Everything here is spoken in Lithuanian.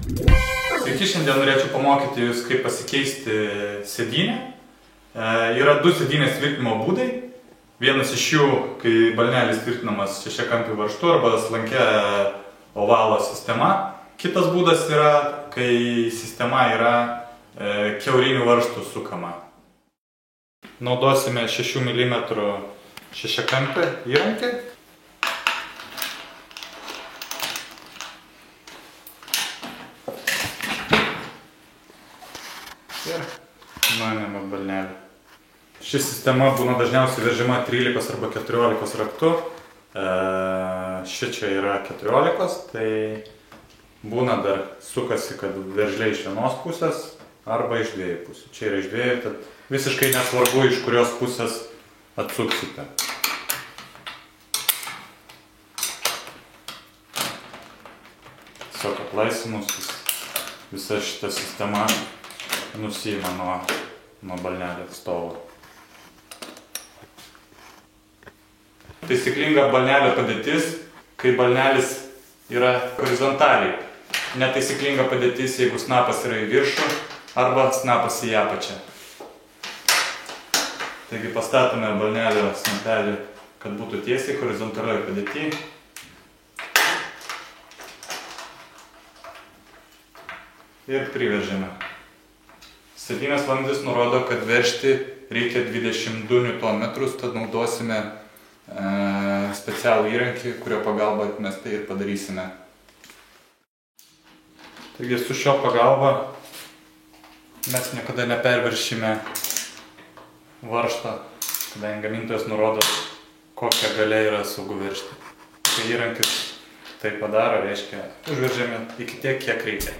Sveiki, šiandien norėčiau pamokyti jūs, kaip pasikeisti sėdynę. Yra du sėdynės tvirtinimo būdai. Vienas iš jų, kai balnelis tvirtinamas šešiakampiu varžtu arba slankia ovalo sistema. Kitas būdas yra, kai sistema yra kiaurinių varžtų sukama. Naudosime 6 mm šešiakampį įrankį. Ir nuėmėme balnelį. Ši sistema būna dažniausiai vežima 13 arba 14 raktu. Ši čia yra 14, tai būna dar sukasi, kad veržliai iš vienos pusės arba iš dviejų pusių. Čia yra iš dviejų, tad visiškai nesvarbu, iš kurios pusės atsuksite. Tiesiog atlaisvinus, visa šita sistema nusiima nuo balnelio stovo. Taisyklinga balnelio padėtis, kai balnelis yra horizontaliai. Netaisyklinga padėtis, jeigu snapas yra į viršų arba snapas į apačią. Taigi pastatome balnelio snapelį, kad būtų tiesiai horizontalioj padėty. Ir priveržiame. Sėdynės vamzdis nurodo, kad veržti reikia 22 Nm, tad naudosime specialų įrankį, kurio pagalba mes tai ir padarysime. Taigi su šio pagalba mes niekada neperviršime varžto, kadangi gamintojas nurodo, kokia galia yra saugu veržti. Kai įrankis tai padaro, reiškia užveržiame iki tiek, kiek reikia.